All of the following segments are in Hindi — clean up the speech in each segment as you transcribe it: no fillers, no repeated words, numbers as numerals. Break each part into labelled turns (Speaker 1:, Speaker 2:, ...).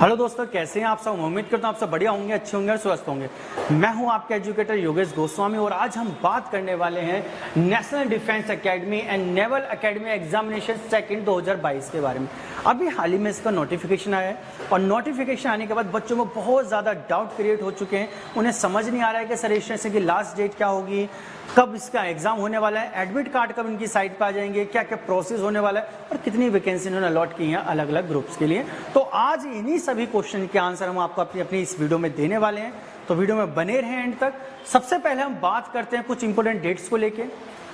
Speaker 1: हेलो दोस्तों, कैसे हैं आप सब। उम्मीद करता हूं आप सब बढ़िया होंगे, अच्छे होंगे और स्वस्थ होंगे। मैं हूं आपके एजुकेटर योगेश गोस्वामी और आज हम बात करने वाले हैं national defence academy and naval academy examination second 2022 के बारे में। अभी हाल ही में इसका नोटिफिकेशन आया है और नोटिफिकेशन आने के बाद बच्चों में बहुत ज़्यादा डाउट क्रिएट हो चुके हैं। उन्हें समझ नहीं आ रहा है कि सर रजिस्ट्रेशन की लास्ट डेट क्या होगी, कब इसका एग्जाम होने वाला है, एडमिट कार्ड कब इनकी साइट पर आ जाएंगे, क्या क्या प्रोसेस होने वाला है और कितनी वैकेंसी इन्होंने अलॉट की हैं अलग अलग ग्रुप्स के लिए। तो आज इन्हीं सभी क्वेश्चन के आंसर हम आपको अपनी इस वीडियो में देने वाले हैं, तो वीडियो में बने रहें एंड तक। सबसे पहले हम बात करते हैं कुछ इंपॉर्टेंट डेट्स को लेके।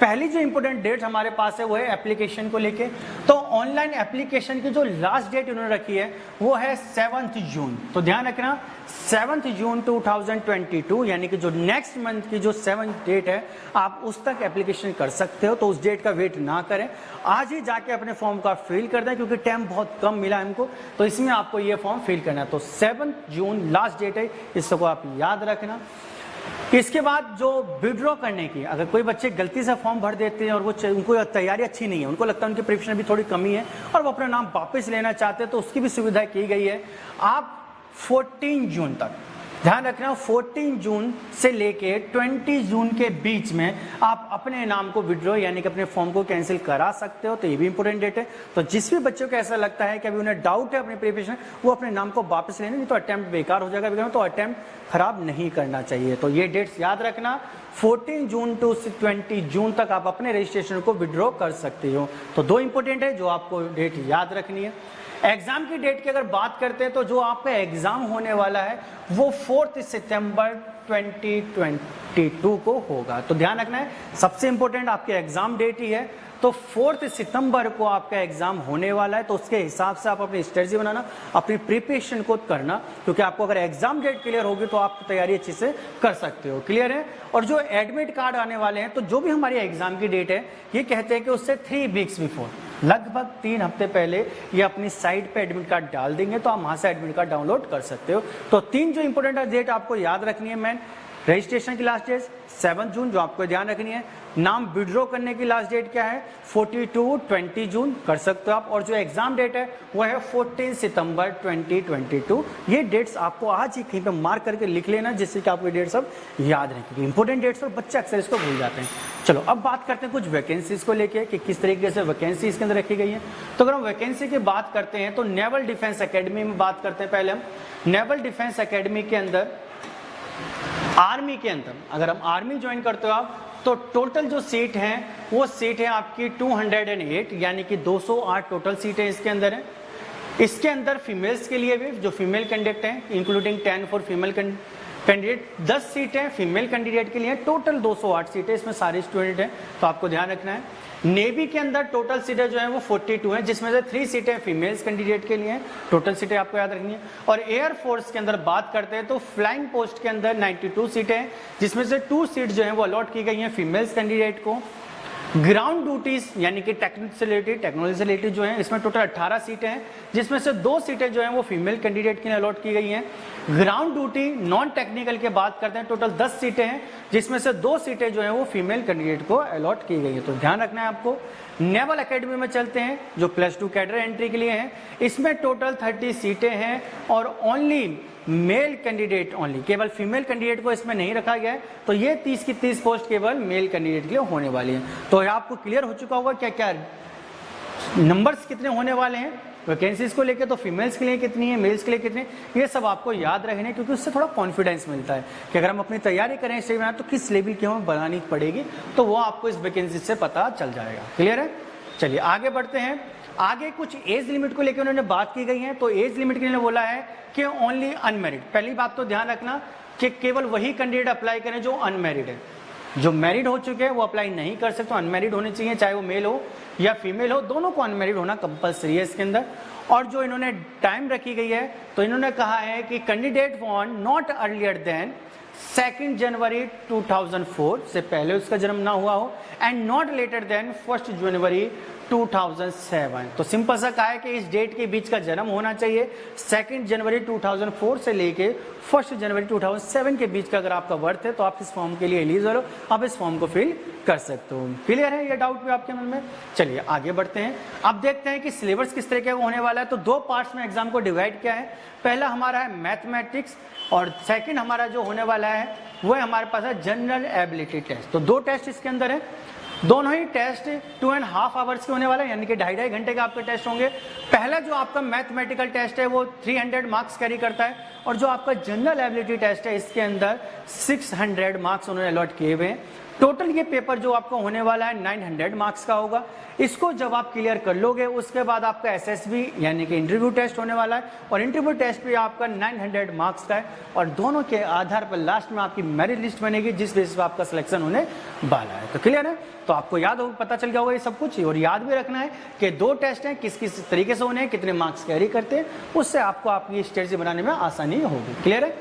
Speaker 1: पहली जो इंपॉर्टेंट डेट हमारे पास है वो है एप्लीकेशन को लेके। तो ऑनलाइन एप्लीकेशन की जो लास्ट डेट उन्होंने रखी है वो है 7 जून। तो ध्यान रखना 7 जून 2022 यानी कि जो नेक्स्ट मंथ की जो 7 डेट है आप उस तक एप्लीकेशन कर सकते हो। तो उस डेट का वेट ना करें, आज ही जाके अपने फॉर्म का फिल कर दें क्योंकि टाइम बहुत कम मिला हमको, तो इसमें आपको ये फॉर्म फिल करना है। तो 7 जून लास्ट डेट है, इसको आप याद रखना। इसके बाद जो विड्रॉ करने की, अगर कोई बच्चे गलती से फॉर्म भर देते हैं और वो उनको तैयारी अच्छी नहीं है, उनको लगता है उनकी प्रिपरेशन भी थोड़ी कमी है और वो अपना नाम वापस लेना चाहते हैं, तो उसकी भी सुविधा की गई है। आप 14 जून तक, ध्यान रखना 14 जून से लेके 20 जून के बीच में आप अपने नाम को विड्रॉ यानी कि अपने फॉर्म को कैंसिल करा सकते हो। तो ये भी इंपॉर्टेंट डेट है। तो जिस भी बच्चों को ऐसा लगता है कि अभी उन्हें डाउट है अपने प्रिपरेशन, वो अपने नाम को वापस लेने, नहीं तो अटेम्प्ट बेकार हो जाएगा, तो अटेम्प्ट खराब नहीं करना चाहिए। तो ये डेट्स याद रखना, 14 जून टू 20 जून तक आप अपने रजिस्ट्रेशन को विड्रॉ कर सकते हो। तो दो इंपॉर्टेंट है जो आपको डेट याद रखनी है। एग्जाम की डेट की अगर बात करते हैं तो जो आपका एग्जाम होने वाला है वो 4 सितंबर 2022 को होगा। तो ध्यान रखना है, सबसे इंपॉर्टेंट आपकी एग्जाम डेट ही है। तो 4 सितंबर को आपका एग्जाम होने वाला है, तो उसके हिसाब से आप अपनी स्ट्रेटजी बनाना, अपनी प्रिपरेशन को करना, क्योंकि आपको अगर एग्जाम डेट क्लियर होगी तो आप तैयारी अच्छे से कर सकते हो। क्लियर है। और जो एडमिट कार्ड आने वाले हैं, तो जो भी हमारी एग्जाम की डेट है ये कहते हैं कि उससे 3 वीक्स बिफोर, लगभग 3 हफ्ते पहले ये अपनी साइट पे एडमिट कार्ड डाल देंगे, तो आप वहां से एडमिट कार्ड डाउनलोड कर सकते हो। तो 3 जो इंपॉर्टेंट डेट आपको याद रखनी है, मैन रजिस्ट्रेशन की लास्ट डेट 7 जून जो आपको ध्यान रखनी है। नाम विड्रॉ करने की लास्ट डेट क्या है, 20 जून कर सकते हो आप। और जो एग्जाम डेट है वो है 14 सितंबर 2022। ये डेट्स आपको आज ही कहीं पे मार्क करके लिख लेना, जिससे कि आपको डेट सब याद रहें, क्योंकि इंपॉर्टेंट डेट्स और बच्चे अक्सर इसको भूल जाते हैं। चलो अब बात करते हैं कुछ वैकेंसीज को लेके कि किस तरीके से वैकेंसी इसके अंदर रखी गई है। तो अगर हम वैकेंसी की बात करते हैं तो नेवल डिफेंस एकेडमी में बात करते हैं। पहले हम नेवल डिफेंस एकेडमी के अंदर, आर्मी के अंदर अगर हम आर्मी ज्वाइन करते हो आप, तो टोटल जो सीट हैं वो सीट है आपकी 208 यानी कि 208 टोटल सीटें इसके अंदर है। इसके अंदर फीमेल्स के लिए भी जो फीमेल कैंडिडेट हैं, इंक्लूडिंग 10 फॉर फीमेल कैंडिडेट, 10 सीटें फीमेल कैंडिडेट के लिए, टोटल 208 सीटें, इसमें सारे स्टूडेंट हैं, तो आपको ध्यान रखना है। नेवी के अंदर टोटल सीटें जो है वो 42 हैं, जिसमें से 3 सीटें फीमेल्स कैंडिडेट के लिए हैं, टोटल सीटें आपको याद रखनी है। और एयर फोर्स के अंदर बात करते हैं तो फ्लाइंग पोस्ट के अंदर 92 सीटें हैं, जिसमें से 2 सीट जो है वो अलॉट की गई हैं फीमेल्स कैंडिडेट को। ग्राउंड ड्यूटीज यानी कि टेक्नोलॉजी से रिलेटेड जो है, इसमें टोटल 18 सीटें हैं, जिसमें से 2 सीटें जो हैं वो फीमेल कैंडिडेट के लिए अलॉट की गई हैं। ग्राउंड ड्यूटी नॉन टेक्निकल की बात करते हैं, टोटल 10 सीटें हैं, जिसमें से 2 सीटें जो हैं वो फीमेल कैंडिडेट को अलॉट की गई है। तो ध्यान रखना है आपको। नेवल एकेडमी में चलते हैं जो +2 कैडर एंट्री के लिए है, इसमें टोटल 30 सीटें हैं और ओनली मेल कैंडिडेट ओनली, केवल फीमेल कैंडिडेट को इसमें नहीं रखा गया है। तो ये 30 की 30 पोस्ट केवल मेल कैंडिडेट के लिए होने वाली है। तो आपको क्लियर हो चुका होगा क्या क्या नंबर्स कितने होने वाले हैं वैकेंसीज को लेके, तो फीमेल्स के लिए कितनी है, मेल्स के लिए कितनी है, ये सब आपको याद रखने, क्योंकि उससे थोड़ा कॉन्फिडेंस मिलता है कि अगर हम अपनी तैयारी करें सही बना तो किस लेवल की हमें बनानी पड़ेगी, तो वो आपको इस वैकेंसी से पता चल जाएगा। क्लियर है। चलिए आगे बढ़ते हैं। आगे कुछ एज लिमिट को लेकर उन्होंने बात की गई है। तो एज लिमिट के लिए बोला है कि ओनली अनमैरिड। पहली बात तो ध्यान रखना कि केवल वही कैंडिडेट अप्लाई करें जो अनमैरिड है, जो मैरिड हो चुके हैं वो अप्लाई नहीं कर सकते। अनमैरिड होने चाहिए, चाहे वो मेल हो या फीमेल हो, दोनों को अनमैरिड होना कंपलसरी है इसके अंदर। और जो इन्होंने टाइम रखी गई है, तो इन्होंने कहा है कि candidate want not earlier than 2 January 2004 से पहले उसका जन्म ना हुआ हो, and not later than 1 January 2007। तो सिंपल सा कहा है कि इस डेट के बीच का जन्म होना चाहिए। 2 जनवरी 2004 से लेके 1 जनवरी 2007 के बीच का अगर आपका बर्थ है तो आप इस फॉर्म के लिए एलिजिबल हो, आप इस फॉर्म को फिल कर सकते हो। क्लियर है ये डाउट भी आपके मन में? चलिए आगे बढ़ते हैं। अब देखते हैं कि सिलेबस किस तरीके का होने वाला है। तो 2 पार्ट्स में एग्जाम को डिवाइड किया है। पहला हमारा है मैथमेटिक्स और सेकंड हमारा जो होने वाला है वो है हमारे पास है जनरल एबिलिटी टेस्ट। तो 2 टेस्ट इसके अंदर है। दोनों ही टेस्ट 2.5 आवर्स के होने वाला है, यानी कि 2.5 घंटे के आपके टेस्ट होंगे। पहला जो आपका मैथमेटिकल टेस्ट है वो 300 मार्क्स कैरी करता है और जो आपका जनरल एबिलिटी टेस्ट है इसके अंदर 600 मार्क्स उन्होंने अलॉट किए हुए हैं। टोटल ये पेपर जो आपका होने वाला है 900 मार्क्स का होगा। इसको जब आप क्लियर कर लोगे उसके बाद आपका एसएसबी यानी कि इंटरव्यू टेस्ट होने वाला है और इंटरव्यू टेस्ट भी आपका 900 मार्क्स का है और दोनों के आधार पर लास्ट में आपकी मेरिट लिस्ट बनेगी जिस बेसिस पर आपका सिलेक्शन होने वाला है। तो क्लियर है? तो आपको याद हो, पता चल गया होगा ये सब कुछ। और याद भी रखना है कि 2 टेस्ट हैं, किस किस तरीके से होने हैं, कितने मार्क्स कैरी करते हैं, उससे आपको आपकी स्ट्रेटजी बनाने में आसानी होगी। क्लियर है?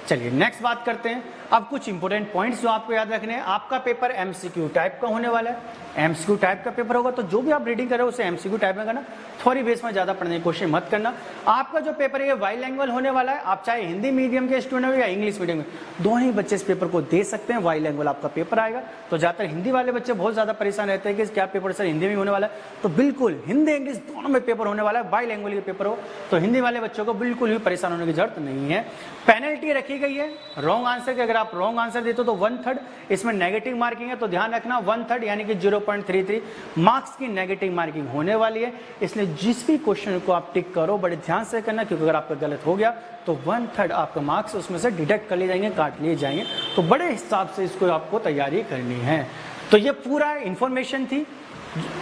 Speaker 1: चलिए नेक्स्ट बात करते हैं। अब कुछ इंपॉर्टेंट पॉइंट्स जो आपको याद रखने हैं। आपका पेपर एमसीक्यू टाइप का होने वाला है। एमसीक्यू टाइप का पेपर होगा तो जो भी आप रीडिंग कर रहे हो उसे एमसीक्यू टाइप में करना, थ्योरी बेस में ज्यादा पढ़ने की कोशिश मत करना। आपका जो पेपर है बाइलैंग्वेज होने वाला है। आप चाहे हिंदी मीडियम के स्टूडेंट हो या इंग्लिश मीडियम में, दोनों ही बच्चे इस पेपर को दे सकते हैं। बाइलैंग्वेज आपका पेपर आएगा। तो ज्यादातर हिंदी वाले बच्चे बहुत ज्यादा परेशान रहते हैं कि क्या पेपर सर हिंदी में होने वाला है। तो बिल्कुल हिंदी इंग्लिश दोनों में पेपर होने वाला है। बाइलैंग्वेज के पेपर हो तो हिंदी वाले बच्चों को बिल्कुल भी परेशान होने की जरूरत नहीं है। पेनल्टी रखी गई है रॉन्ग आंसर की। अगर आप रॉन्ग आंसर देते हो तो 1/3, इसमें नेगेटिव मार्किंग है तो ध्यान रखना 1/3 यानी कि 0.33 मार्क्स की नेगेटिव मार्किंग होने वाली है। इसलिए जिस भी क्वेश्चन को आप टिक करो बड़े ध्यान से करना, क्योंकि अगर आपका गलत हो गया तो 1/3 आपका मार्क्स उसमें से डिडक्ट कर लिए जाएंगे, काट लिए जाएंगे। तो बड़े हिसाब से इसको आपको तैयारी करनी है। तो ये पूरा इंफॉर्मेशन थी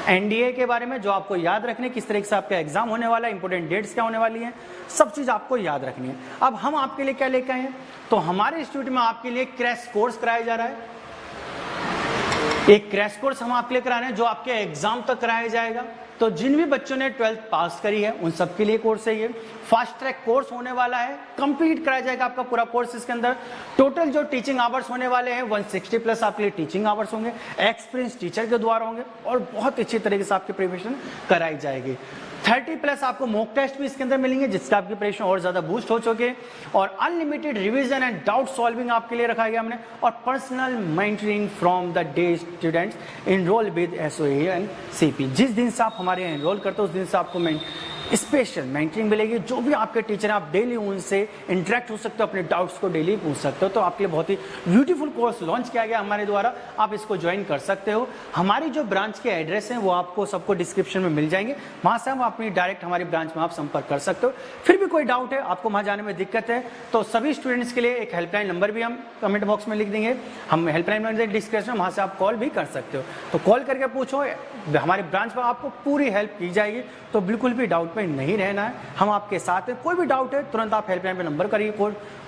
Speaker 1: एनडीए के बारे में जो आपको याद रखने, किस तरीके से आपका एग्जाम होने वाला है, इंपोर्टेंट डेट्स क्या होने वाली हैं, सब चीज आपको याद रखनी है। अब हम आपके लिए क्या लेकर आए हैं, तो हमारे इंस्टीट्यूट में आपके लिए क्रैश कोर्स कराया जा रहा है। एक क्रैश कोर्स हम आपके लिए करा रहे हैं जो आपके एग्जाम तक कराया जाएगा। तो जिन भी बच्चों ने 12th पास करी है उन सबके लिए कोर्स है ये। फास्ट ट्रैक कोर्स होने वाला है, कंप्लीट कराया जाएगा आपका पूरा कोर्स। इसके अंदर टोटल जो टीचिंग आवर्स होने वाले हैं 160 प्लस आपके लिए टीचिंग आवर्स होंगे, एक्सपीरियंस टीचर के द्वारा होंगे और बहुत अच्छी तरीके से आपकी प्रिपरेशन कराई जाएगी। 30 प्लस आपको मॉक टेस्ट भी इसके अंदर मिलेंगे जिसका आपकी प्रिपरेशन और ज्यादा बूस्ट हो चुके और unlimited revision and doubt solving आपके लिए रखा गया हमने और personal mentoring from the day students enrol with SOA and CP. जिस दिन से आप हमारे यहाँ इनरोल करते हो उस दिन से आपको स्पेशल मेंटरिंग मिलेगी। जो भी आपके टीचर हैं आप डेली उनसे इंटरेक्ट हो सकते हो, अपने डाउट्स को डेली पूछ सकते हो। तो आपके लिए बहुत ही ब्यूटीफुल कोर्स लॉन्च किया गया हमारे द्वारा, आप इसको ज्वाइन कर सकते हो। हमारी जो ब्रांच के एड्रेस हैं वो आपको सबको डिस्क्रिप्शन में मिल जाएंगे, वहाँ से हम अपनी डायरेक्ट हमारी ब्रांच में आप संपर्क कर सकते हो। फिर भी कोई डाउट है, आपको वहाँ जाने में दिक्कत है तो सभी स्टूडेंट्स के लिए एक हेल्पलाइन नंबर भी हम कमेंट बॉक्स में लिख देंगे। हम हेल्पलाइन नंबर डिस्क्रिप्शन वहाँ से आप कॉल भी कर सकते हो। तो कॉल करके पूछो, हमारी ब्रांच में आपको पूरी हेल्प की जाएगी। तो बिल्कुल भी डाउट में नहीं रहना है, हम आपके साथ हैं। कोई भी डाउट है तुरंत आप हेल्पलाइन पे नंबर करिए,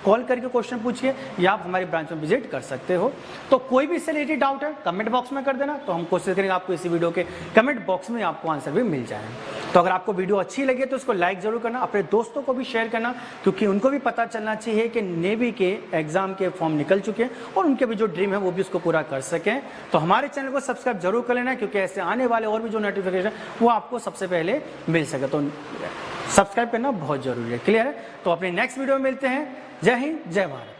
Speaker 1: कॉल करके क्वेश्चन पूछिए या आप हमारी ब्रांच में विजिट कर सकते हो। तो कोई भी इससे रिलेटेड डाउट है कमेंट बॉक्स में कर देना, तो हम कोशिश करेंगे आपको इसी वीडियो के कमेंट बॉक्स में आपको आंसर भी मिल जाए। तो अगर आपको वीडियो अच्छी लगे तो उसको लाइक जरूर करना, अपने दोस्तों को भी शेयर करना, क्योंकि उनको भी पता चलना चाहिए कि नेवी के एग्जाम के फॉर्म निकल चुके हैं और उनके भी जो ड्रीम है वो भी उसको पूरा कर सकें। तो हमारे चैनल को सब्सक्राइब जरूर कर लेना, क्योंकि ऐसे आने वाले और भी जो नोटिफिकेशन वो आपको सबसे पहले मिल सके। तो सब्सक्राइब करना बहुत जरूरी है। क्लियर है? तो अपने नेक्स्ट वीडियो में मिलते हैं। जय हिंद, जय भारत।